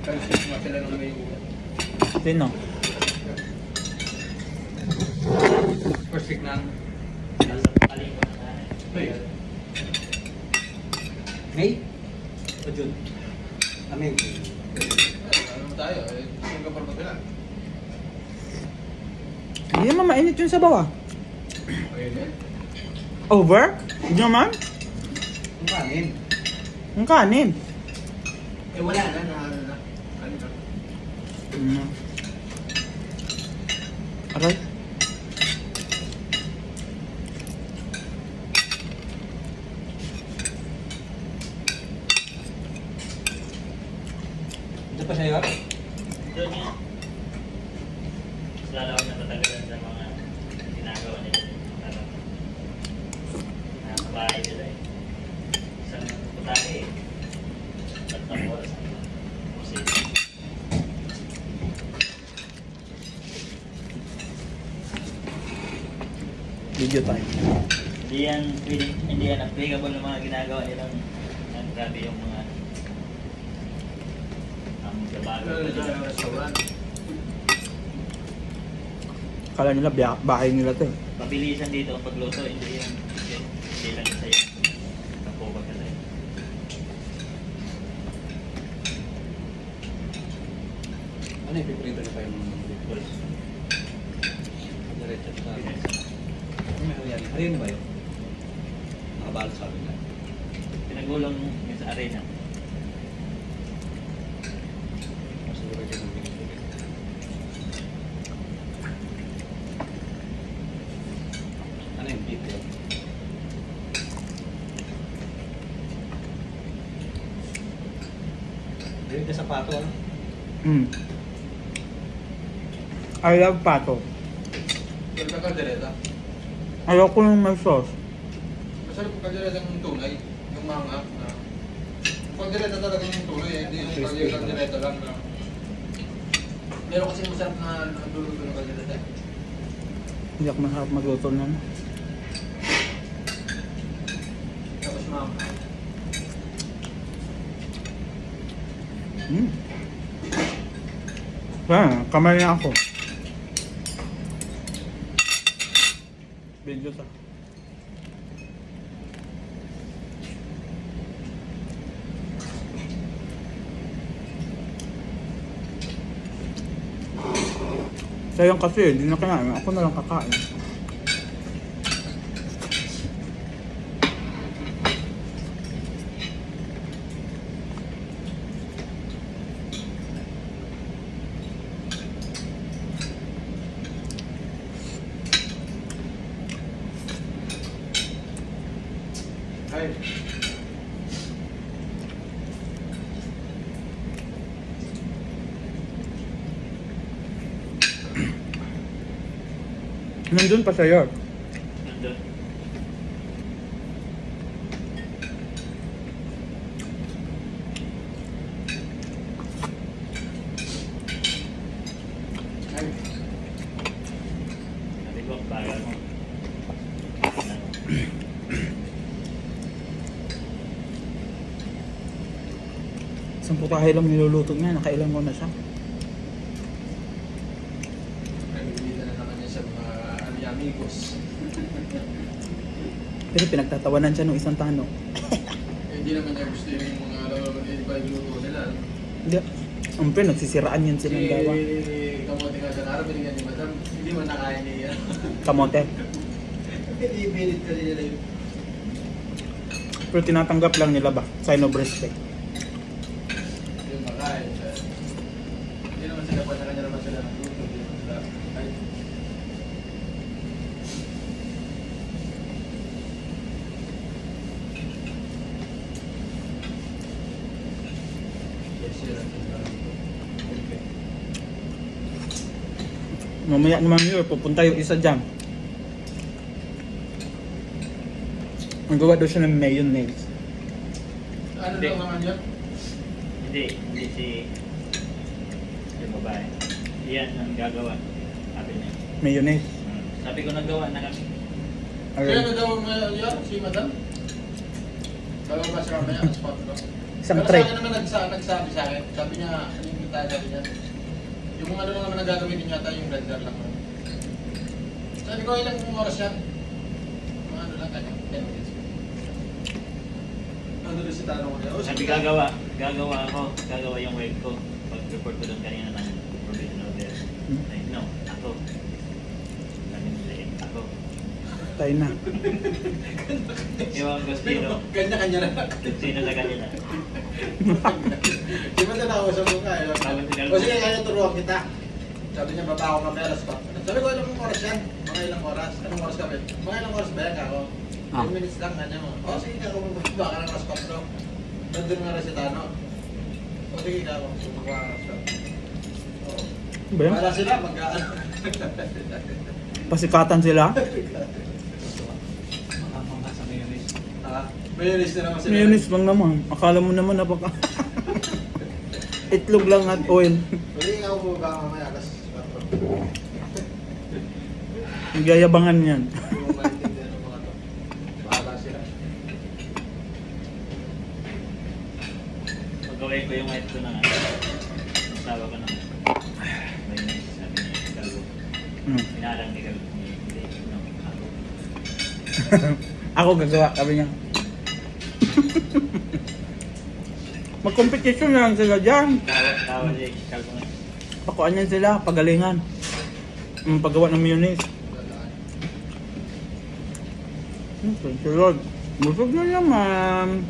Kasi sila nang may ulan. Sino? First week na. May? O June? May. Ano mo tayo? Singapore pa sila. Hindi naman mainit yung sabaw ah. Ayun eh. Over? Hindi naman? Ang kanin. Ang kanin. Eh wala na. Ano na. Aray. Ito pa sa'yo? Doon nga. Mas lalo ako natatagalan sa mga ginagawa nila. Nakabahay nila eh. Isang putake eh. Tatlong oras na. Kasi Video time. hindi yan applicable ng mga ginagawa nilang grabe yung mga gabago nila. Restaurant. Kala nila bahay nila to eh. Pabilisan dito ang pagluto, hindi lang sa'yo. Kapobag ka sa'yo. Ano yung piprito na pa yung balls? Diretso sa akin. Ano may hariyan? Hariyan ba yun? Nakabalot sa akin na. Pinagulong yun sa arena. Siguro dyan ang pinagpili. Ano yung beef yun? Dito sa sapato ano? I love pato. Pero sa kaldereta. Ayoko nung may sauce. Masarap yung kaldereta ng tunay. Yung manga. Kaldereta talaga yung tunay eh. Hindi yung kaldereta lang na. Meron kasi masarap na nagluto ng kaldereta. Hindi ako masarap magluto nun. Tapos manga. Kamay na ako. Video ta. Sayang kasi, hindi na kinain. Ako na lang kakain. Ay. Nandun pa sa'yo. Nandun. Ay. Sabi ko, bagal mo. Isang putahe lang niluluto niya. Nakailan ko na siya. Nagbibita na naman niya sa mga amigos. Pero pinagtatawanan siya nung isang tanong. Hindi naman niya gusto yung mga iba yung luto nila. Hindi. Ang nagsisiraan yan silang gawa. Kamote nga sa araw, binigyan ni Madam. Hindi man nakain niya. Kamote. Ibilit ka nila yun. Pero tinatanggap lang nila ba? Sign of respect. Yung makain. Hindi naman sila pa sa kanya naman sila nagluto. Hindi naman sila. Ay. Yes, sila. Mamaya naman yun, pupunta yung isa dyan. Ang gawa daw siya ng mayonnaise. Ano Hindi. daw naman yun? Hindi si yung babae. Yan ang gagawa. Sabi niya. Mayonnaise. Sabi ko nagawa na kami. Kaya na daw yun, si Madam? Bago ba siya mamaya, spot ko? Isang Pero tray. sa akin naman nagsabi sa akin, sabi niya, tayo sabi niya. Yung ano lang naman ang gagamitin niya tayo, yung blender lang. Sabi ko, ilang oras yan? Mga ano lang tayo, 10 minutes. Ano rin si Tano ko niya? Sabi gagawa yung wave ko. Pag-report ko doon kanina ng provisional there. Ay, no, ako. Sabi nila, ako. Tayo na. Ewan ko sino. Kanya-kanya na. Sino sa kanila. Di ba nakausap mo ka? O sige, kaya turuan kita. Sabi niya, baba ako mamaya alas 4. Sabi ko, ilang oras yan? Mga ilang oras? Anong oras kami? Mga ilang oras ba yan ako? 10 minutes lang, kanya mo. O sige, ako baka ng alas 4 daw. Nandun nga rin si Tano. O sige, ako. Baka alas 4. Ba yan? Para sila, mag-aan. Pasikatan sila. Mga sa mayonnaise. Mayonnaise na naman sila. Mayonnaise lang naman. Akala mo naman napaka... Itlog lang at oil. Hindi nga ako baka mamaya alas 4. Nagyayabangan yan. Yung maintindihan ng mga to. Bahala sila. Pagawin ko yung wife ko ng ano. Sawa ko ng mayonnaise. Sabi niya, kalbo. Pinalang ni kalbo. Hindi, no, ako. Ako gagawa, sabi niya. Mag-competition na lang sila dyan. Tawa niya, kalbo nga. Pakuan yan sila, pagalingan. Paggawa ng mayonnaise. Thank you Lord. Busog na naman.